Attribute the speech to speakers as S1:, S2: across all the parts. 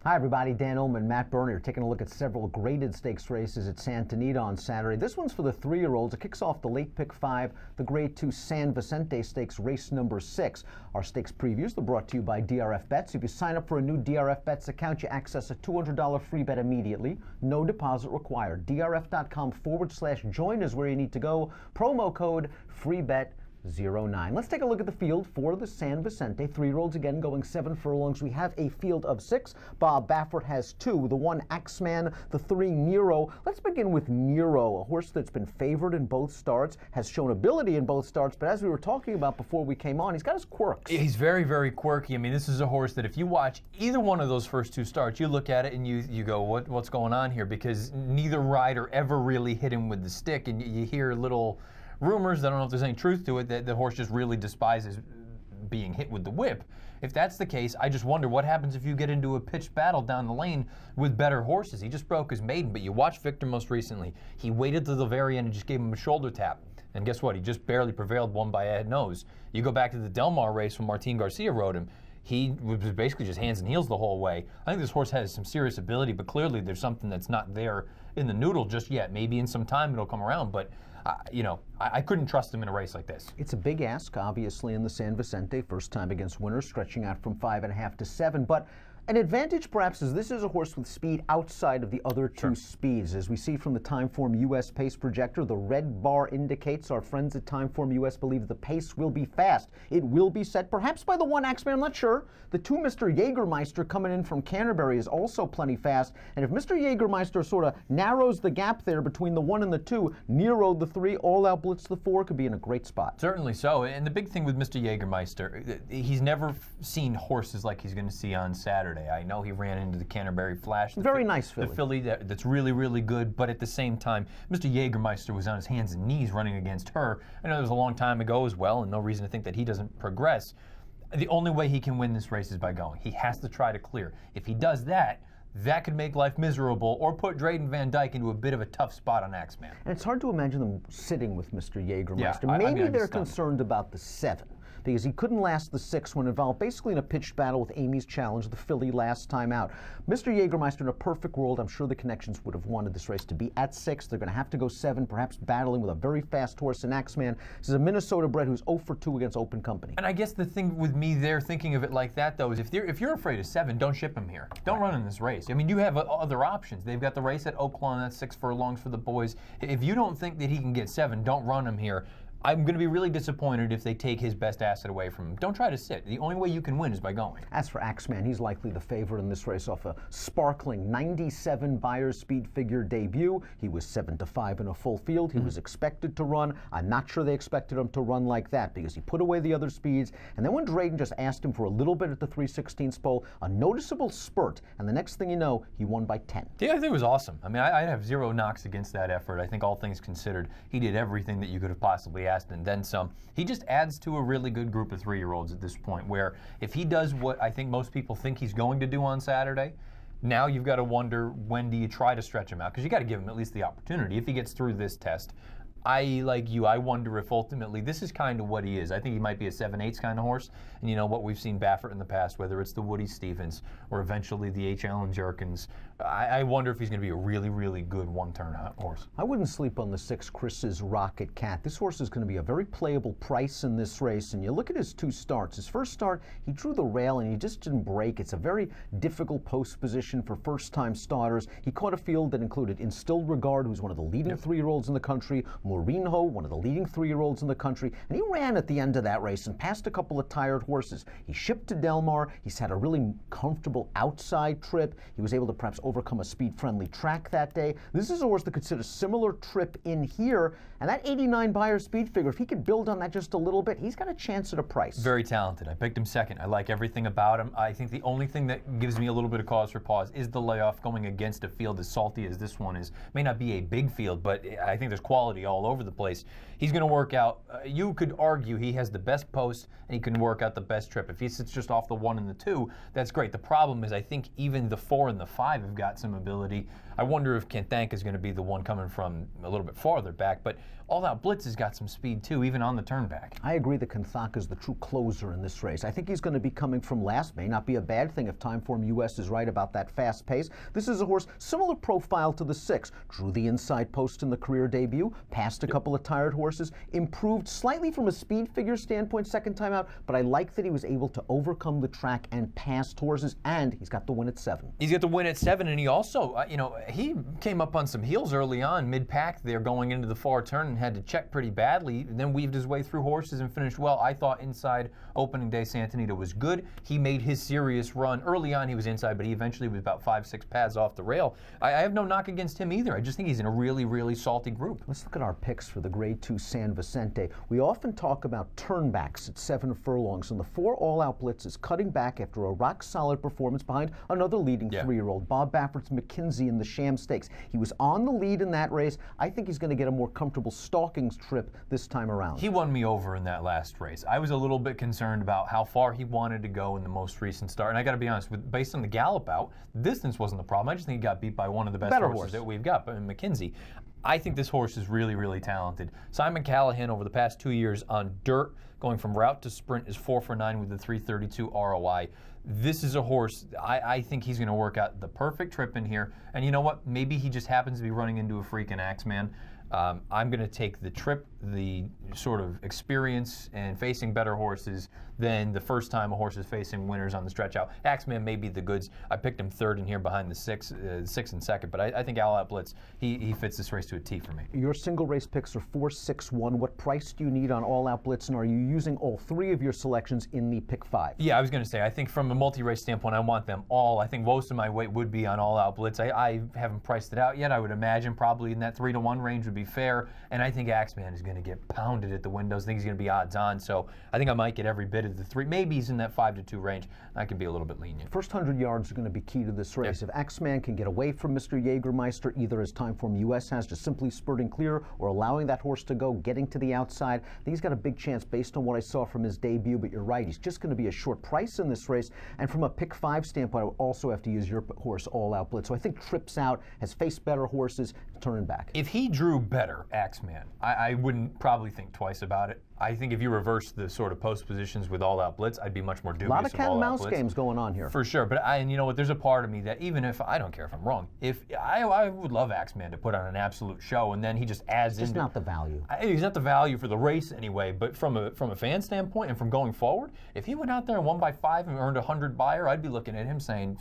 S1: Hi everybody, Dan Illman, Matt Bernier, taking a look at several graded stakes races at Santa Anita on Saturday. This one's for the 3-year-olds. It kicks off the late pick 5, the grade 2 San Vicente Stakes, race number 6. Our stakes previews are brought to you by DRF Bets. If you sign up for a new DRF Bets account, you access a $200 free bet immediately. No deposit required. DRF.com/join is where you need to go. Promo code FREEBET09. Let's take a look at the field for the San Vicente. 3-year-olds again going 7 furlongs. We have a field of 6. Bob Baffert has 2. The 1 Axeman, the 3 Neuro. Let's begin with Neuro, a horse that's been favored in both starts, has shown ability in both starts, but as we were talking about before we came on, he's got his quirks.
S2: He's very, very quirky. I mean, this is a horse that if you watch either one of those first 2 starts, you look at it and you go, what's going on here? Because neither rider ever really hit him with the stick, and you hear little rumors, I don't know if there's any truth to it, that the horse just really despises being hit with the whip. If that's the case, I just wonder what happens if you get into a pitched battle down the lane with better horses. He just broke his maiden, but you watched Victor most recently. He waited to the very end and just gave him a shoulder tap. And guess what? He just barely prevailed, won by a head nose. You go back to the Del Mar race when Martin Garcia rode him. He was basically just hands and heels the whole way. I think this horse has some serious ability, but clearly there's something that's not there in the noodle just yet. Maybe in some time it'll come around, but I couldn't trust him in a race like this.
S1: It's a big ask, obviously, in the San Vicente. First time against winners, stretching out from 5.5 to 7. But an advantage, perhaps, is this is a horse with speed outside of the other 2 speeds. As we see from the Timeform US pace projector, the red bar indicates our friends at Timeform US believe the pace will be fast. It will be set, perhaps by the 1 Axeman, I'm not sure. The 2 Mr. Jägermeister coming in from Canterbury is also plenty fast. And if Mr. Jägermeister sort of narrows the gap there between the 1 and the 2, Neuro, the 3, All Out Blitz, the 4, could be in a great spot.
S2: Certainly so. And the big thing with Mr. Jägermeister, he's never seen horses like he's going to see on Saturday. I know he ran into the Canterbury Flash.
S1: Very nice filly.
S2: The filly that's really, really good, but at the same time, Mr. Jägermeister was on his hands and knees running against her. I know it was a long time ago as well, and no reason to think that he doesn't progress. The only way he can win this race is by going. He has to try to clear. If he does that, that could make life miserable or put Drayden Van Dyke into a bit of a tough spot on Axeman.
S1: And it's hard to imagine them sitting with Mr. Jägermeister.
S2: Yeah,
S1: Maybe they're concerned about the 7. Because he couldn't last the 6 when involved basically in a pitched battle with Amy's Challenge, the filly, last time out. Mr. Jägermeister, in a perfect world, I'm sure the connections would have wanted this race to be at 6. They're going to have to go 7, perhaps battling with a very fast horse in Axeman. This is a Minnesota bred who's 0 for 2 against Open Company.
S2: And I guess the thing with me there, thinking of it like that, though, is if you're afraid of 7, don't ship him here. Don't run in this race. I mean, you have other options. They've got the race at Oaklawn, that's 6 furlongs for the boys. If you don't think that he can get 7, don't run him here. I'm going to be really disappointed if they take his best asset away from him. Don't try to sit. The only way you can win is by going.
S1: As for Axeman, he's likely the favorite in this race off a sparkling 97 Buyer's Speed figure debut. He was 7 to 5 in a full field. He was expected to run. I'm not sure they expected him to run like that because he put away the other speeds. And then when Drayden just asked him for a little bit at the 3/16 pole, a noticeable spurt. And the next thing you know, he won by 10.
S2: Yeah, I think it was awesome. I mean, I have 0 knocks against that effort. I think all things considered, he did everything that you could have possibly asked and then some. He just adds to a really good group of 3-year-olds at this point, where if he does what I think most people think he's going to do on Saturday, now you've got to wonder, when do you try to stretch him out? Because you got to give him at least the opportunity. If he gets through this test, like you, I wonder if ultimately this is kind of what he is. I think he might be a 7/8 kind of horse. And you know what we've seen Baffert in the past, whether it's the Woody Stevens or eventually the H. Allen Jerkins. I wonder if he's going to be a really, really good one-turn horse.
S1: I wouldn't sleep on the 6 Chris's Rocketcat. This horse is going to be a very playable price in this race. And you look at his 2 starts. His first start, he drew the rail and he just didn't break. It's a very difficult post position for first-time starters. He caught a field that included Instilled Regard, who's one of the leading 3-year-olds in the country, Mourinho, one of the leading 3-year-olds in the country, and he ran at the end of that race and passed a couple of tired horses. He shipped to Del Mar. He's had a really comfortable outside trip. He was able to perhaps overcome a speed-friendly track that day. This is a horse that could sit a similar trip in here, and that 89 Buyer Speed figure, if he could build on that just a little bit, he's got a chance at a price.
S2: Very talented. I picked him 2nd. I like everything about him. I think the only thing that gives me a little bit of cause for pause is the layoff going against a field as salty as this one is. May not be a big field, but I think there's quality all all over the place. He's going to work out, you could argue he has the best post and he can work out the best trip. If he sits just off the 1 and the 2, that's great. The problem is I think even the 4 and the 5 have got some ability. I wonder if Kenthank is going to be the one coming from a little bit farther back, but All Out Blitz has got some speed too, even on the turn back.
S1: I agree that Kenthank is the true closer in this race. I think he's going to be coming from last. May not be a bad thing if Timeform US is right about that fast pace. This is a horse similar profile to the 6. Drew the inside post in the career debut, passed a couple of tired horses, improved slightly from a speed figure standpoint second time out, but I like that he was able to overcome the track and pass horses, and he's got the win at 7.
S2: He's got the win at 7, and he also, he came up on some heels early on, mid-pack there going into the far turn and had to check pretty badly, and then weaved his way through horses and finished well. I thought inside opening day Santa Anita was good. He made his serious run. Early on he was inside, but he eventually was about 5-6 pads off the rail. I have no knock against him either. I just think he's in a really, really salty group.
S1: Let's look at our picks for the Grade 2 San Vicente. We often talk about turnbacks at 7 furlongs, and the 4 All Out Blitz is cutting back after a rock-solid performance behind another leading 3-year-old, Bob Baffert's McKinsey in the Sham Stakes. He was on the lead in that race. I think he's going to get a more comfortable stalking trip this time around.
S2: He won me over in that last race. I was a little bit concerned about how far he wanted to go in the most recent start, and I got to be honest, based on the gallop out, distance wasn't the problem. I just think he got beat by one of the best horses that we've got, McKinsey. I think this horse is really, really talented. Simon Callahan over the past 2 years on dirt, going from route to sprint, is 4 for 9 with the 332 ROI. This is a horse, I think he's going to work out the perfect trip in here. And you know what? Maybe he just happens to be running into a freaking Axeman. I'm going to take the trip, the sort of experience, and facing better horses than the first time a horse is facing winners on the stretch out. Axeman may be the goods. I picked him 3rd in here behind the 6 and 2nd, but I think All Out Blitz, he fits this race to a T for me.
S1: Your single race picks are 4, 6, 1. What price do you need on All Out Blitz, and are you using all 3 of your selections in the pick 5?
S2: Yeah, I was going to say, I think from a multi-race standpoint, I want them all. I think most of my weight would be on All Out Blitz. I haven't priced it out yet. I would imagine probably in that 3-to-1 range would be fair, and I think Axeman is going to get pounded at the windows. I think he's going to be odds on, so I think I might get every bit of the 3. Maybe he's in that 5-to-2 range. I could be a little bit lenient.
S1: First 100 yards are going to be key to this race. If Axeman can get away from Mr. Jägermeister, either as Timeform US has, just simply spurting clear, or allowing that horse to go, getting to the outside, I think he's got a big chance based on what I saw from his debut, but you're right, he's just going to be a short price in this race. And from a pick 5 standpoint, I would also have to use your horse, All Out Blitz. So I think trips out, has faced better horses, turning back.
S2: If he drew better, Axeman, I wouldn't probably think twice about it. I think if you reverse the sort of post positions with All Out Blitz, I'd be much more dubious.
S1: A lot of cat and mouse games going on here.
S2: For sure, but and you know what, there's a part of me that even if, I don't care if I'm wrong, if I would love Axeman to put on an absolute show, and then he just adds in.
S1: It's not the value.
S2: He's not the value for the race anyway, but from a fan standpoint and from going forward, if he went out there and won by 5 and earned 100 buyer, I'd be looking at him saying,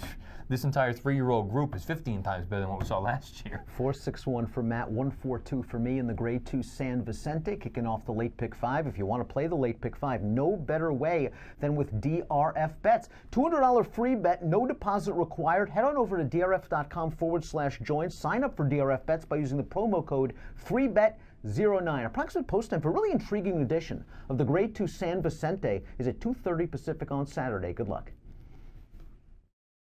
S2: this entire 3-year-old group is 15 times better than what we saw last year.
S1: 4-6-1 for Matt, 1-4-2 for me in the Grade 2 San Vicente, kicking off the late pick 5. If you want to play the late pick 5, no better way than with DRF bets. $200 free bet, no deposit required. Head on over to drf.com/join. Sign up for DRF bets by using the promo code FREEBET09. Approximate post time for a really intriguing edition of the Grade 2 San Vicente is at 2:30 Pacific on Saturday. Good luck.